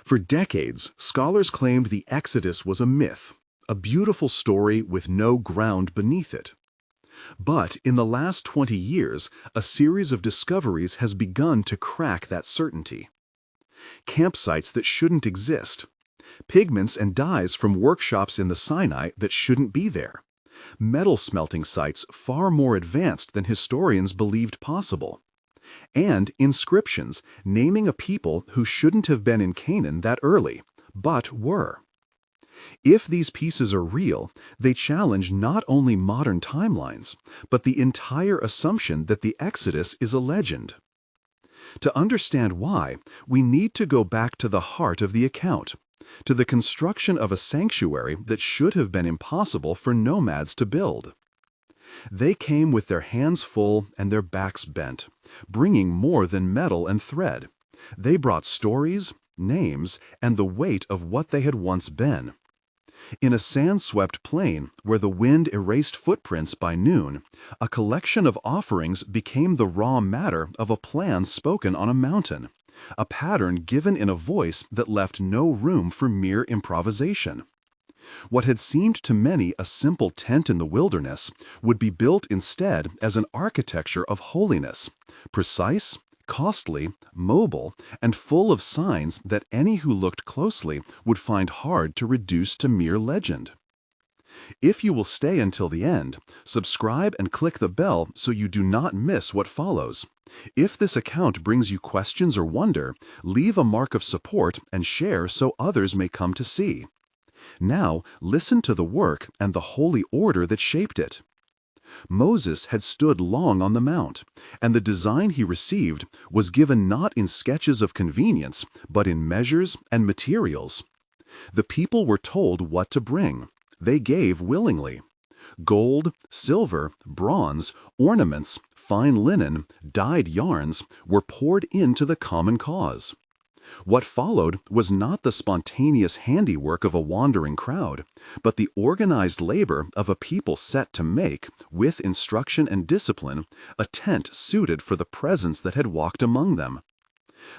For decades, scholars claimed the Exodus was a myth, a beautiful story with no ground beneath it. But in the last 20 years, a series of discoveries has begun to crack that certainty. Campsites that shouldn't exist, pigments and dyes from workshops in the Sinai that shouldn't be there, metal-smelting sites far more advanced than historians believed possible, and inscriptions naming a people who shouldn't have been in Canaan that early, but were. If these pieces are real, they challenge not only modern timelines, but the entire assumption that the Exodus is a legend. To understand why, we need to go back to the heart of the account, to the construction of a sanctuary that should have been impossible for nomads to build. They came with their hands full and their backs bent, bringing more than metal and thread. They brought stories, names, and the weight of what they had once been. In a sand-swept plain where the wind erased footprints by noon, a collection of offerings became the raw matter of a plan spoken on a mountain, a pattern given in a voice that left no room for mere improvisation. What had seemed to many a simple tent in the wilderness would be built instead as an architecture of holiness, precise, costly, mobile, and full of signs that any who looked closely would find hard to reduce to mere legend. If you will stay until the end, subscribe and click the bell so you do not miss what follows. If this account brings you questions or wonder, leave a mark of support and share so others may come to see. Now, listen to the work and the holy order that shaped it. Moses had stood long on the mount, and the design he received was given not in sketches of convenience, but in measures and materials. The people were told what to bring. They gave willingly. Gold, silver, bronze, ornaments, fine linen, dyed yarns were poured into the common cause. What followed was not the spontaneous handiwork of a wandering crowd, but the organized labor of a people set to make, with instruction and discipline, a tent suited for the presence that had walked among them.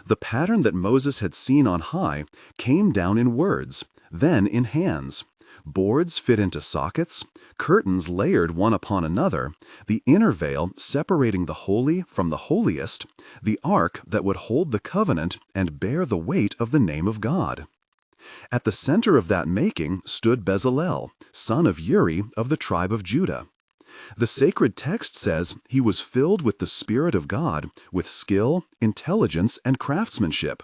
The pattern that Moses had seen on high came down in words, then in hands. Boards fit into sockets, curtains layered one upon another, the inner veil separating the holy from the holiest, the ark that would hold the covenant and bear the weight of the name of God. At the center of that making stood Bezalel, son of Uri of the tribe of Judah. The sacred text says he was filled with the Spirit of God, with skill, intelligence, and craftsmanship.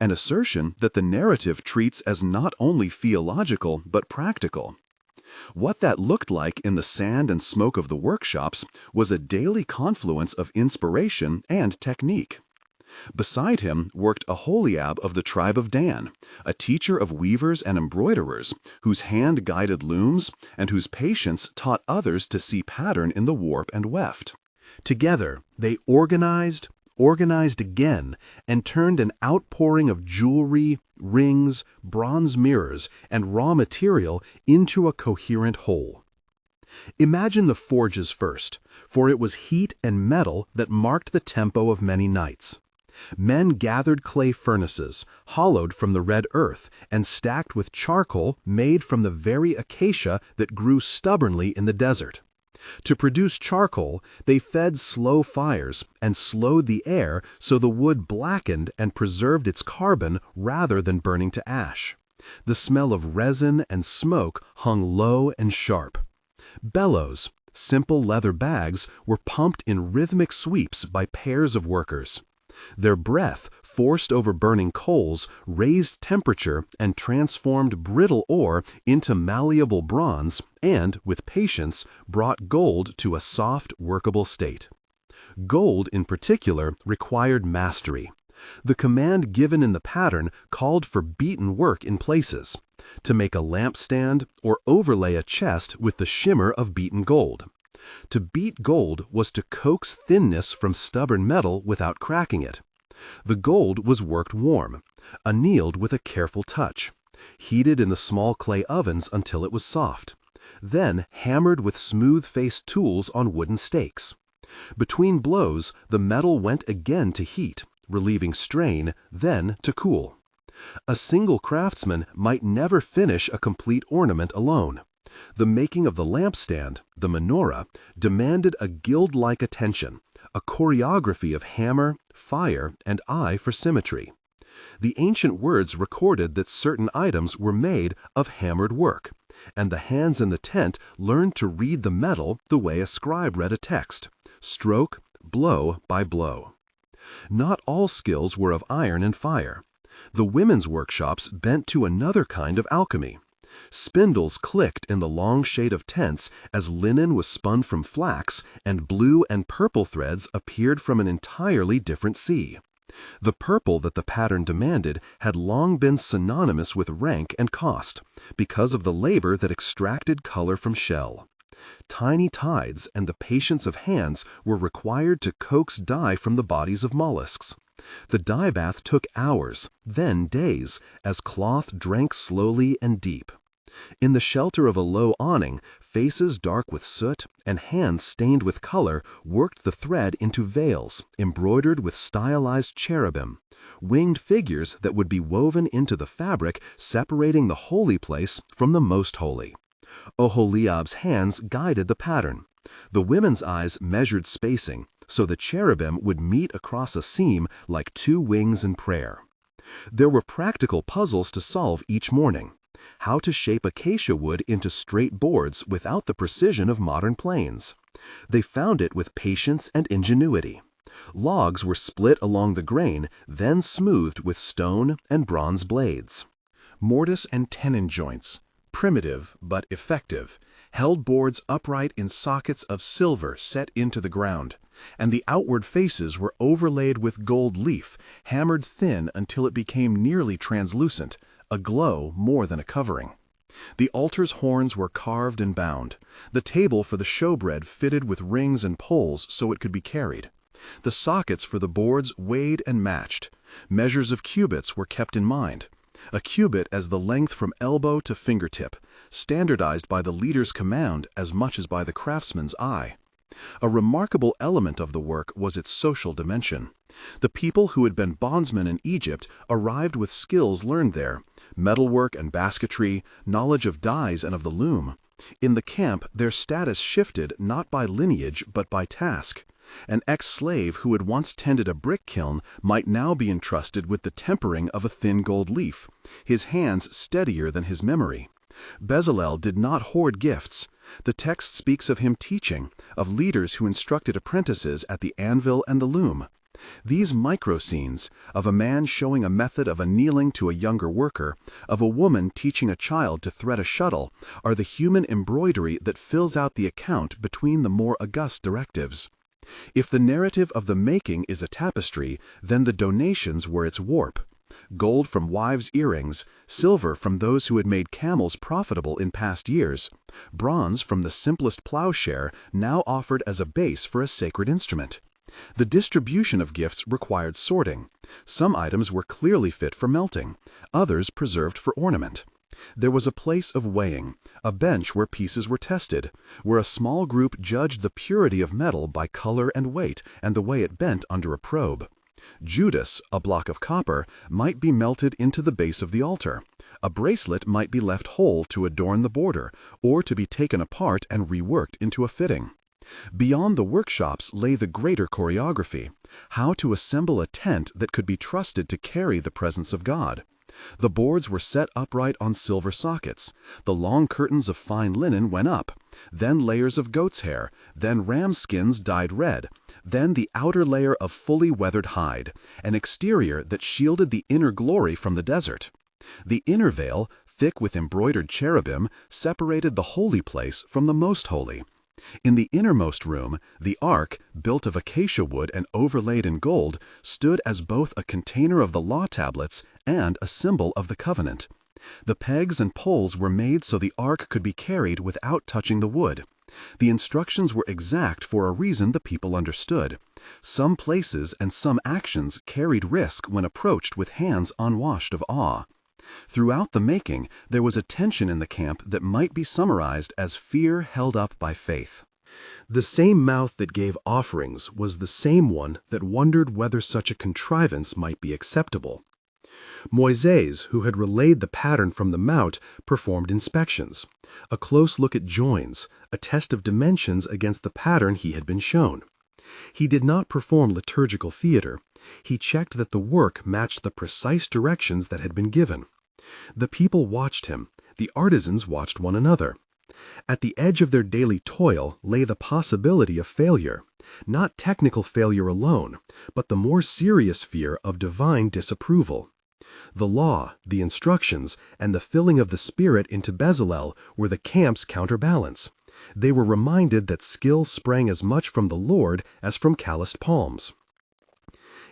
An assertion that the narrative treats as not only theological but practical. What that looked like in the sand and smoke of the workshops was a daily confluence of inspiration and technique. Beside him worked Aholiab of the tribe of Dan, a teacher of weavers and embroiderers, whose hand guided looms and whose patience taught others to see pattern in the warp and weft. Together, they organized again, and turned an outpouring of jewelry, rings, bronze mirrors, and raw material into a coherent whole. Imagine the forges first, for it was heat and metal that marked the tempo of many nights. Men gathered clay furnaces, hollowed from the red earth, and stacked with charcoal made from the very acacia that grew stubbornly in the desert. To produce charcoal, they fed slow fires and slowed the air so the wood blackened and preserved its carbon rather than burning to ash. The smell of resin and smoke hung low and sharp. Bellows, simple leather bags, were pumped in rhythmic sweeps by pairs of workers. Their breath, forced over burning coals, raised temperature and transformed brittle ore into malleable bronze and, with patience, brought gold to a soft, workable state. Gold, in particular, required mastery. The command given in the pattern called for beaten work in places, to make a lampstand or overlay a chest with the shimmer of beaten gold. To beat gold was to coax thinness from stubborn metal without cracking it. The gold was worked warm, annealed with a careful touch, heated in the small clay ovens until it was soft, then hammered with smooth-faced tools on wooden stakes. Between blows, the metal went again to heat, relieving strain, then to cool. A single craftsman might never finish a complete ornament alone. The making of the lampstand, the menorah, demanded a guild-like attention, a choreography of hammer, fire, and eye for symmetry. The ancient words recorded that certain items were made of hammered work, and the hands in the tent learned to read the metal the way a scribe read a text, stroke, blow by blow. Not all skills were of iron and fire. The women's workshops bent to another kind of alchemy. Spindles clicked in the long shade of tents as linen was spun from flax and blue and purple threads appeared from an entirely different sea. The purple that the pattern demanded had long been synonymous with rank and cost, because of the labor that extracted color from shell. Tiny tides and the patience of hands were required to coax dye from the bodies of mollusks. The dye bath took hours, then days, as cloth drank slowly and deep. In the shelter of a low awning, faces dark with soot and hands stained with color worked the thread into veils embroidered with stylized cherubim, winged figures that would be woven into the fabric separating the holy place from the most holy. Oholiab's hands guided the pattern. The women's eyes measured spacing, so the cherubim would meet across a seam like two wings in prayer. There were practical puzzles to solve each morning. How to shape acacia wood into straight boards without the precision of modern planes. They found it with patience and ingenuity. Logs were split along the grain, then smoothed with stone and bronze blades. Mortise and tenon joints, primitive but effective, held boards upright in sockets of silver set into the ground, and the outward faces were overlaid with gold leaf, hammered thin until it became nearly translucent, a glow more than a covering. The altar's horns were carved and bound, the table for the showbread fitted with rings and poles so it could be carried. The sockets for the boards weighed and matched. Measures of cubits were kept in mind. A cubit as the length from elbow to fingertip, standardized by the leader's command as much as by the craftsman's eye. A remarkable element of the work was its social dimension. The people who had been bondsmen in Egypt arrived with skills learned there, metalwork and basketry, knowledge of dyes and of the loom. In the camp, their status shifted not by lineage but by task. An ex-slave who had once tended a brick kiln might now be entrusted with the tempering of a thin gold leaf, his hands steadier than his memory. Bezalel did not hoard gifts. The text speaks of him teaching, of leaders who instructed apprentices at the anvil and the loom. These micro-scenes, of a man showing a method of annealing to a younger worker, of a woman teaching a child to thread a shuttle, are the human embroidery that fills out the account between the more august directives. If the narrative of the making is a tapestry, then the donations were its warp. Gold from wives' earrings, silver from those who had made camels profitable in past years, bronze from the simplest plowshare now offered as a base for a sacred instrument. The distribution of gifts required sorting. Some items were clearly fit for melting, others preserved for ornament. There was a place of weighing, a bench where pieces were tested, where a small group judged the purity of metal by color and weight and the way it bent under a probe. Judas, a block of copper, might be melted into the base of the altar. A bracelet might be left whole to adorn the border, or to be taken apart and reworked into a fitting. Beyond the workshops lay the greater choreography, how to assemble a tent that could be trusted to carry the presence of God. The boards were set upright on silver sockets, the long curtains of fine linen went up, then layers of goat's hair, then ram skins dyed red, then the outer layer of fully weathered hide, an exterior that shielded the inner glory from the desert. The inner veil, thick with embroidered cherubim, separated the holy place from the most holy. In the innermost room, the ark, built of acacia wood and overlaid in gold, stood as both a container of the law tablets and a symbol of the covenant. The pegs and poles were made so the ark could be carried without touching the wood. The instructions were exact for a reason the people understood. Some places and some actions carried risk when approached with hands unwashed of awe. Throughout the making, there was a tension in the camp that might be summarized as fear held up by faith. The same mouth that gave offerings was the same one that wondered whether such a contrivance might be acceptable. Moises, who had relayed the pattern from the mount, performed inspections, a close look at joins, a test of dimensions against the pattern he had been shown. He did not perform liturgical theater. He checked that the work matched the precise directions that had been given. The people watched him. The artisans watched one another. At the edge of their daily toil lay the possibility of failure, not technical failure alone, but the more serious fear of divine disapproval. The law, the instructions, and the filling of the Spirit into Bezalel were the camp's counterbalance. They were reminded that skill sprang as much from the Lord as from calloused palms.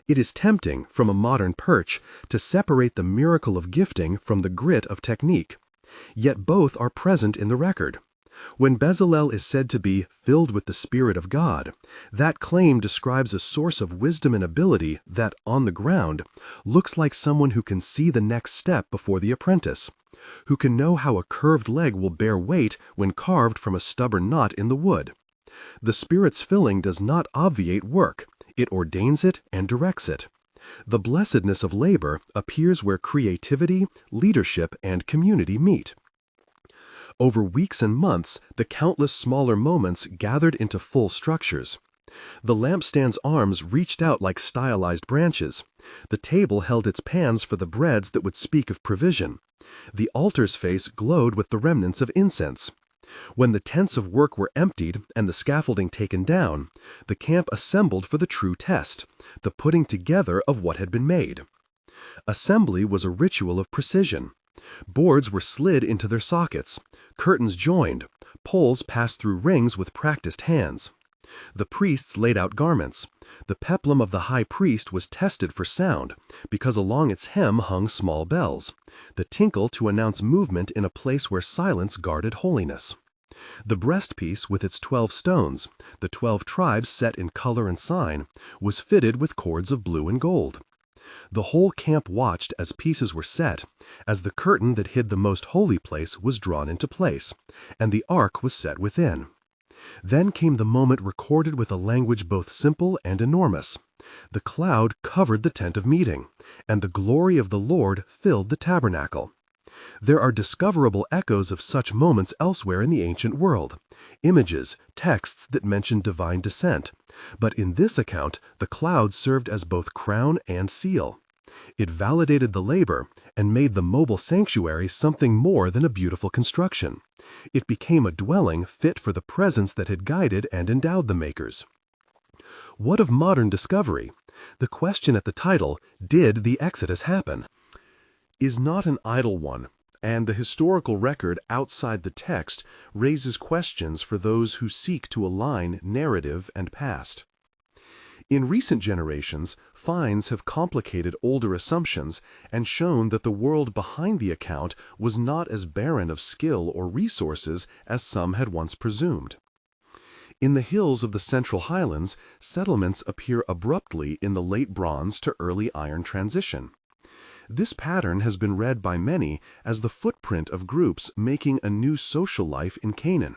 It is tempting, from a modern perch, to separate the miracle of gifting from the grit of technique. Yet both are present in the record. When Bezalel is said to be filled with the Spirit of God, that claim describes a source of wisdom and ability that, on the ground, looks like someone who can see the next step before the apprentice, who can know how a curved leg will bear weight when carved from a stubborn knot in the wood. The Spirit's filling does not obviate work. It ordains it and directs it. The blessedness of labor appears where creativity, leadership, and community meet. Over weeks and months, the countless smaller moments gathered into full structures. The lampstand's arms reached out like stylized branches. The table held its pans for the breads that would speak of provision. The altar's face glowed with the remnants of incense. When the tents of work were emptied and the scaffolding taken down, the camp assembled for the true test, the putting together of what had been made. Assembly was a ritual of precision. Boards were slid into their sockets, curtains joined, poles passed through rings with practiced hands. The priests laid out garments. The peplum of the high priest was tested for sound, because along its hem hung small bells, the tinkle to announce movement in a place where silence guarded holiness. The breastpiece with its 12 stones, the 12 tribes set in color and sign, was fitted with cords of blue and gold. The whole camp watched as pieces were set, as the curtain that hid the most holy place was drawn into place, and the ark was set within. Then came the moment recorded with a language both simple and enormous. The cloud covered the tent of meeting, and the glory of the Lord filled the tabernacle. There are discoverable echoes of such moments elsewhere in the ancient world, images, texts that mention divine descent, but in this account the cloud served as both crown and seal. It validated the labor and made the mobile sanctuary something more than a beautiful construction. It became a dwelling fit for the presence that had guided and endowed the makers. What of modern discovery? The question at the title, "Did the Exodus happen?" is not an idle one, and the historical record outside the text raises questions for those who seek to align narrative and past. In recent generations, finds have complicated older assumptions and shown that the world behind the account was not as barren of skill or resources as some had once presumed. In the hills of the Central Highlands, settlements appear abruptly in the late Bronze to early Iron transition. This pattern has been read by many as the footprint of groups making a new social life in Canaan.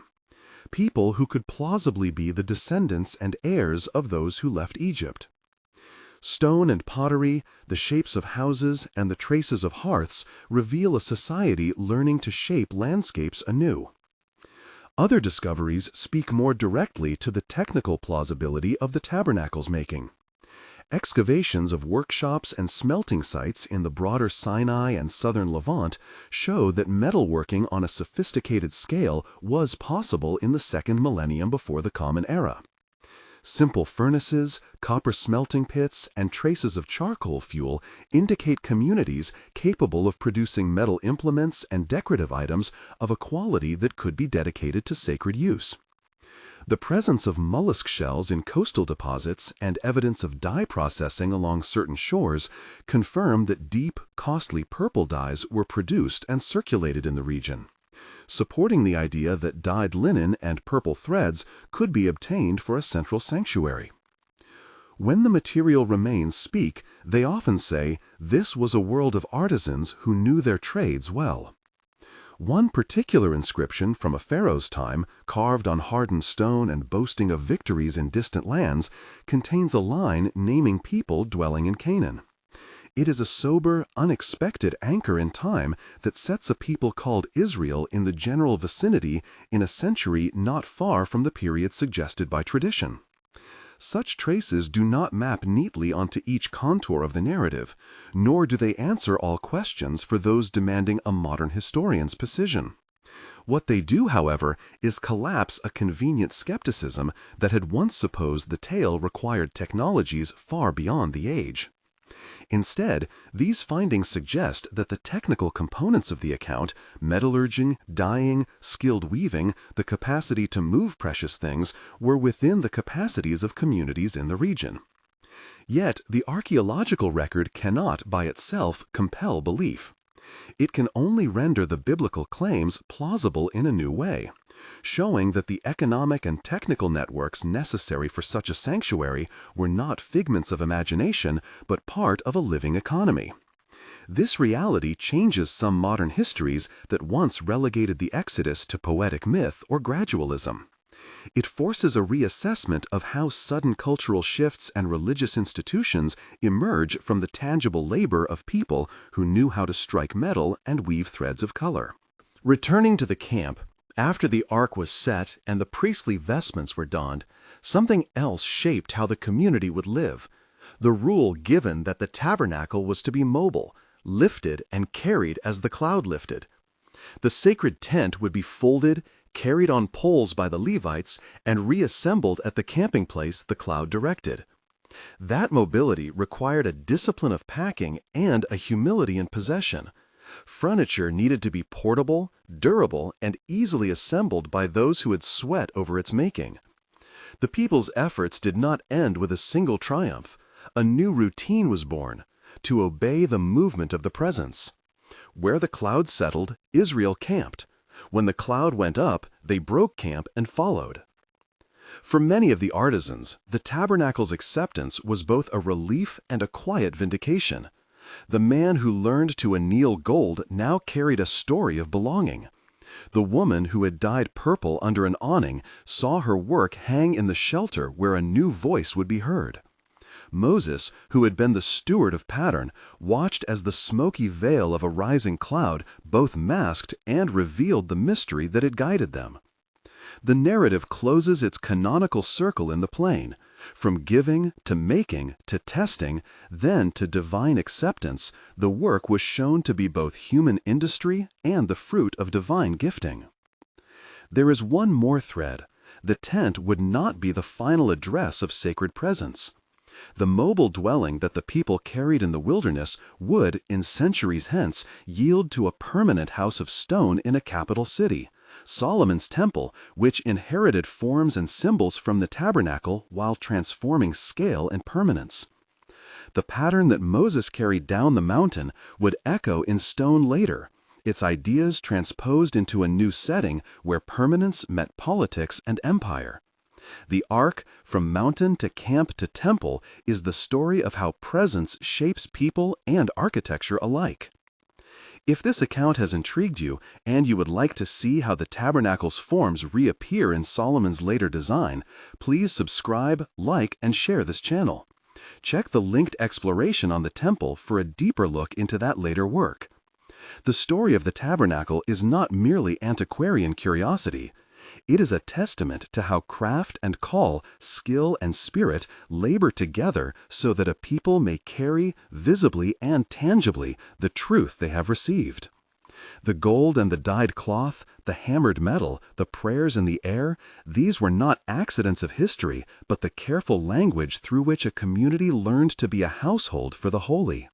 People who could plausibly be the descendants and heirs of those who left Egypt. Stone and pottery, the shapes of houses, and the traces of hearths reveal a society learning to shape landscapes anew. Other discoveries speak more directly to the technical plausibility of the tabernacle's making. Excavations of workshops and smelting sites in the broader Sinai and southern Levant show that metalworking on a sophisticated scale was possible in the second millennium before the Common Era. Simple furnaces, copper smelting pits, and traces of charcoal fuel indicate communities capable of producing metal implements and decorative items of a quality that could be dedicated to sacred use. The presence of mollusk shells in coastal deposits and evidence of dye processing along certain shores confirm that deep, costly purple dyes were produced and circulated in the region, supporting the idea that dyed linen and purple threads could be obtained for a central sanctuary. When the material remains speak, they often say, "This was a world of artisans who knew their trades well." One particular inscription from a pharaoh's time, carved on hardened stone and boasting of victories in distant lands, contains a line naming people dwelling in Canaan. It is a sober, unexpected anchor in time that sets a people called Israel in the general vicinity in a century not far from the period suggested by tradition. Such traces do not map neatly onto each contour of the narrative, nor do they answer all questions for those demanding a modern historian's precision. What they do, however, is collapse a convenient skepticism that had once supposed the tale required technologies far beyond the age. Instead, these findings suggest that the technical components of the account, metallurging, dyeing, skilled weaving, the capacity to move precious things, were within the capacities of communities in the region. Yet, the archaeological record cannot, by itself, compel belief. It can only render the biblical claims plausible in a new way, showing that the economic and technical networks necessary for such a sanctuary were not figments of imagination, but part of a living economy. This reality changes some modern histories that once relegated the Exodus to poetic myth or gradualism. It forces a reassessment of how sudden cultural shifts and religious institutions emerge from the tangible labor of people who knew how to strike metal and weave threads of color. Returning to the camp, after the ark was set and the priestly vestments were donned, something else shaped how the community would live. The rule given that the tabernacle was to be mobile, lifted and carried as the cloud lifted. The sacred tent would be folded, carried on poles by the Levites, and reassembled at the camping place the cloud directed. That mobility required a discipline of packing and a humility in possession. Furniture needed to be portable, durable, and easily assembled by those who had sweat over its making. The people's efforts did not end with a single triumph. A new routine was born: to obey the movement of the presence. Where the cloud settled, Israel camped. When the cloud went up, they broke camp and followed. For many of the artisans, the tabernacle's acceptance was both a relief and a quiet vindication. The man who learned to anneal gold now carried a story of belonging. The woman who had dyed purple under an awning saw her work hang in the shelter where a new voice would be heard. Moses, who had been the steward of pattern, watched as the smoky veil of a rising cloud both masked and revealed the mystery that had guided them. The narrative closes its canonical circle in the plain. From giving to making to testing, then to divine acceptance, the work was shown to be both human industry and the fruit of divine gifting. There is one more thread. The tent would not be the final address of sacred presence. The mobile dwelling that the people carried in the wilderness would, in centuries hence, yield to a permanent house of stone in a capital city, Solomon's temple, which inherited forms and symbols from the tabernacle while transforming scale and permanence. The pattern that Moses carried down the mountain would echo in stone later, its ideas transposed into a new setting where permanence met politics and empire. The ark, from mountain to camp to temple, is the story of how presence shapes people and architecture alike. If this account has intrigued you, and you would like to see how the tabernacle's forms reappear in Solomon's later design, please subscribe, like, and share this channel. Check the linked exploration on the temple for a deeper look into that later work. The story of the tabernacle is not merely antiquarian curiosity. It is a testament to how craft and call, skill and spirit labor together so that a people may carry, visibly and tangibly, the truth they have received. The gold and the dyed cloth, the hammered metal, the prayers in the air, these were not accidents of history, but the careful language through which a community learned to be a household for the holy.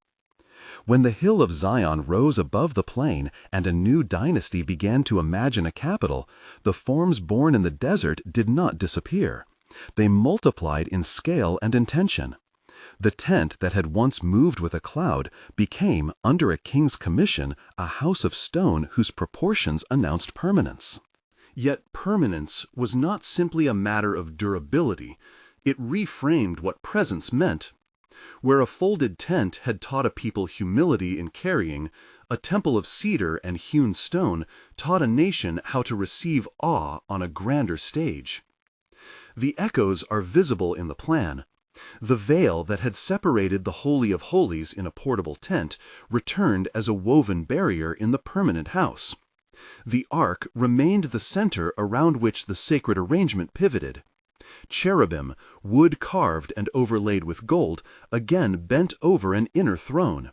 When the hill of Zion rose above the plain and a new dynasty began to imagine a capital, the forms born in the desert did not disappear. They multiplied in scale and intention. The tent that had once moved with a cloud became, under a king's commission, a house of stone whose proportions announced permanence. Yet permanence was not simply a matter of durability. It reframed what presence meant. Where a folded tent had taught a people humility in carrying, a temple of cedar and hewn stone taught a nation how to receive awe on a grander stage. The echoes are visible in the plan. The veil that had separated the Holy of Holies in a portable tent returned as a woven barrier in the permanent house. The ark remained the center around which the sacred arrangement pivoted. Cherubim, wood carved and overlaid with gold, again bent over an inner throne.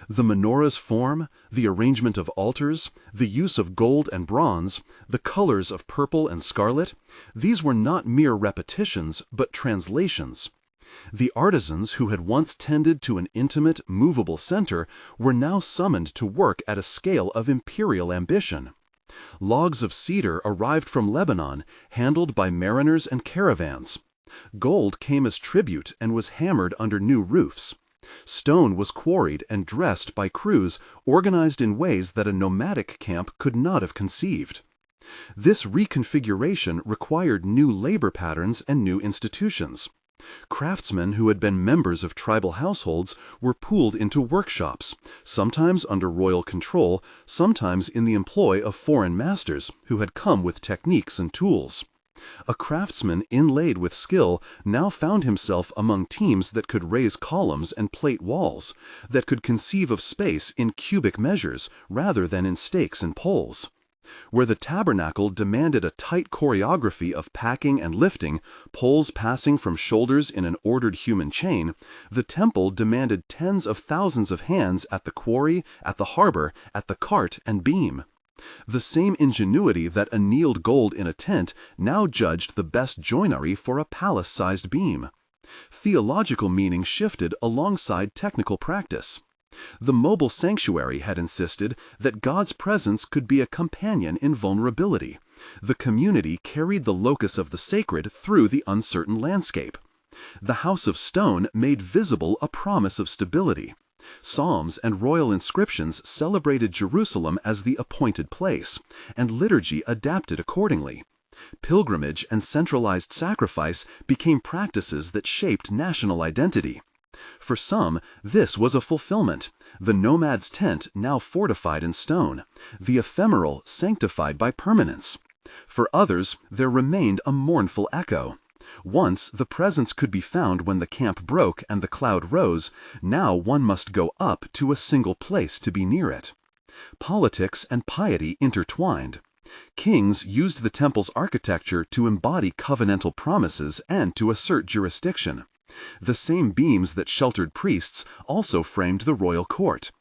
The menorah's form, the arrangement of altars, the use of gold and bronze, the colors of purple and scarlet, these were not mere repetitions, but translations. The artisans who had once tended to an intimate, movable center were now summoned to work at a scale of imperial ambition. Logs of cedar arrived from Lebanon, handled by mariners and caravans. Gold came as tribute and was hammered under new roofs. Stone was quarried and dressed by crews organized in ways that a nomadic camp could not have conceived. This reconfiguration required new labor patterns and new institutions. Craftsmen who had been members of tribal households were pooled into workshops, sometimes under royal control, sometimes in the employ of foreign masters who had come with techniques and tools. A craftsman inlaid with skill now found himself among teams that could raise columns and plate walls, that could conceive of space in cubic measures rather than in stakes and poles. Where the tabernacle demanded a tight choreography of packing and lifting, poles passing from shoulders in an ordered human chain, the temple demanded tens of thousands of hands at the quarry, at the harbor, at the cart and beam. The same ingenuity that annealed gold in a tent now judged the best joinery for a palace-sized beam. Theological meaning shifted alongside technical practice. The mobile sanctuary had insisted that God's presence could be a companion in vulnerability. The community carried the locus of the sacred through the uncertain landscape. The house of stone made visible a promise of stability. Psalms and royal inscriptions celebrated Jerusalem as the appointed place, and liturgy adapted accordingly. Pilgrimage and centralized sacrifice became practices that shaped national identity. For some, this was a fulfillment, the nomad's tent now fortified in stone, the ephemeral sanctified by permanence. For others, there remained a mournful echo. Once the presence could be found when the camp broke and the cloud rose, now one must go up to a single place to be near it. Politics and piety intertwined. Kings used the temple's architecture to embody covenantal promises and to assert jurisdiction. The same beams that sheltered priests also framed the royal court.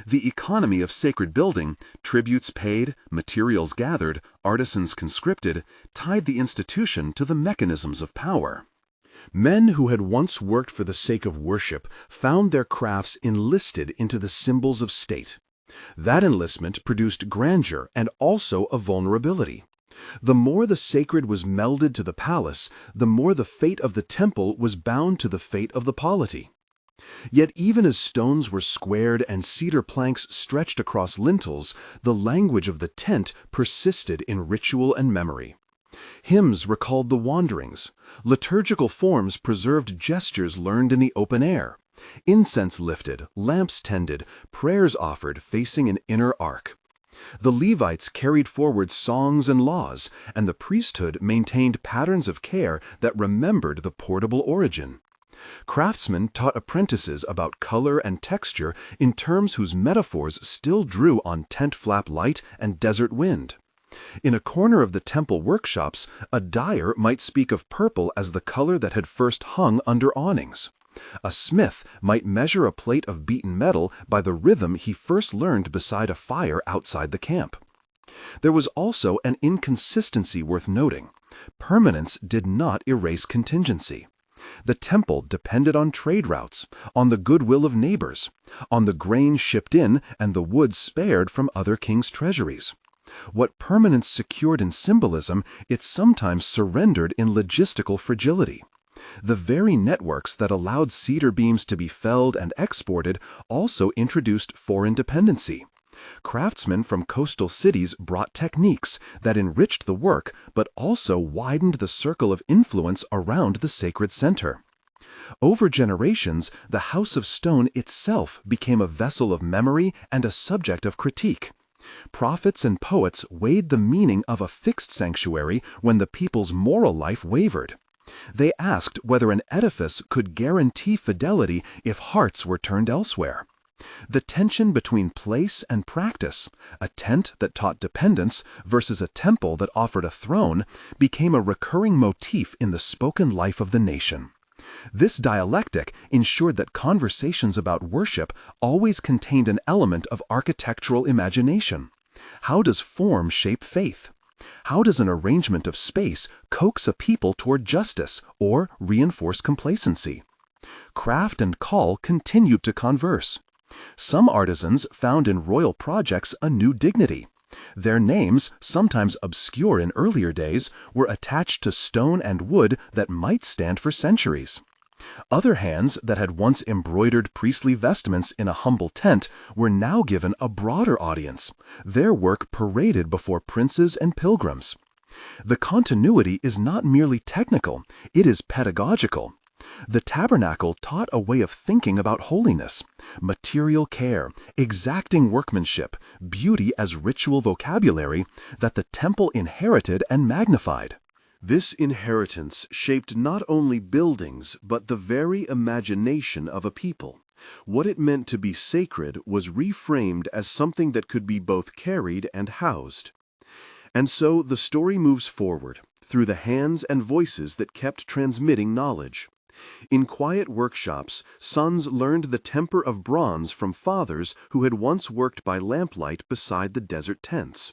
The economy of sacred building, tributes paid, materials gathered, artisans conscripted, tied the institution to the mechanisms of power. Men who had once worked for the sake of worship found their crafts enlisted into the symbols of state. That enlistment produced grandeur and also a vulnerability. The more the sacred was melded to the palace, the more the fate of the temple was bound to the fate of the polity. Yet even as stones were squared and cedar planks stretched across lintels, the language of the tent persisted in ritual and memory. Hymns recalled the wanderings. Liturgical forms preserved gestures learned in the open air. Incense lifted, lamps tended, prayers offered facing an inner ark. The Levites carried forward songs and laws, and the priesthood maintained patterns of care that remembered the portable origin. Craftsmen taught apprentices about color and texture in terms whose metaphors still drew on tent flap light and desert wind. In a corner of the temple workshops, a dyer might speak of purple as the color that had first hung under awnings. A smith might measure a plate of beaten metal by the rhythm he first learned beside a fire outside the camp. There was also an inconsistency worth noting. Permanence did not erase contingency. The temple depended on trade routes, on the goodwill of neighbors, on the grain shipped in and the wood spared from other kings' treasuries. What permanence secured in symbolism, it sometimes surrendered in logistical fragility. The very networks that allowed cedar beams to be felled and exported also introduced foreign dependency. Craftsmen from coastal cities brought techniques that enriched the work but also widened the circle of influence around the sacred center. Over generations, the House of Stone itself became a vessel of memory and a subject of critique. Prophets and poets weighed the meaning of a fixed sanctuary when the people's moral life wavered. They asked whether an edifice could guarantee fidelity if hearts were turned elsewhere. The tension between place and practice, a tent that taught dependence versus a temple that offered a throne, became a recurring motif in the spoken life of the nation. This dialectic ensured that conversations about worship always contained an element of architectural imagination. How does form shape faith? How does an arrangement of space coax a people toward justice or reinforce complacency? Craft and call continued to converse. Some artisans found in royal projects a new dignity. Their names, sometimes obscure in earlier days, were attached to stone and wood that might stand for centuries. Other hands that had once embroidered priestly vestments in a humble tent were now given a broader audience, their work paraded before princes and pilgrims. The continuity is not merely technical, it is pedagogical. The tabernacle taught a way of thinking about holiness, material care, exacting workmanship, beauty as ritual vocabulary that the temple inherited and magnified. This inheritance shaped not only buildings but the very imagination of a people. What it meant to be sacred was reframed as something that could be both carried and housed. And so the story moves forward, through the hands and voices that kept transmitting knowledge. In quiet workshops, sons learned the temper of bronze from fathers who had once worked by lamplight beside the desert tents.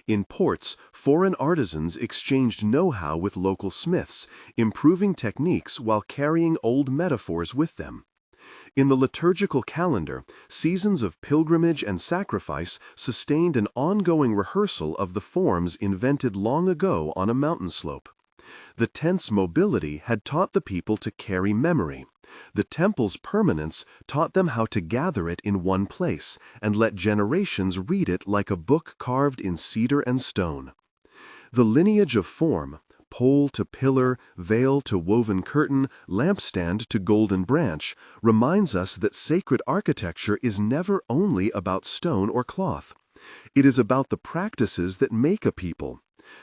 In ports, foreign artisans exchanged know-how with local smiths, improving techniques while carrying old metaphors with them. In the liturgical calendar, seasons of pilgrimage and sacrifice sustained an ongoing rehearsal of the forms invented long ago on a mountain slope. The tent's mobility had taught the people to carry memory. The temple's permanence taught them how to gather it in one place and let generations read it like a book carved in cedar and stone. The lineage of form, pole to pillar, veil to woven curtain, lampstand to golden branch, reminds us that sacred architecture is never only about stone or cloth. It is about the practices that make a people.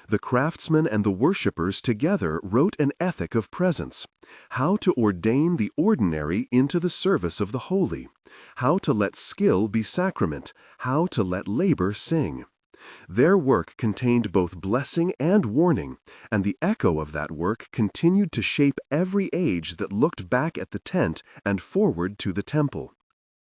The craftsmen and the worshippers together wrote an ethic of presence, how to ordain the ordinary into the service of the holy, how to let skill be sacrament, how to let labor sing. Their work contained both blessing and warning, and the echo of that work continued to shape every age that looked back at the tent and forward to the temple.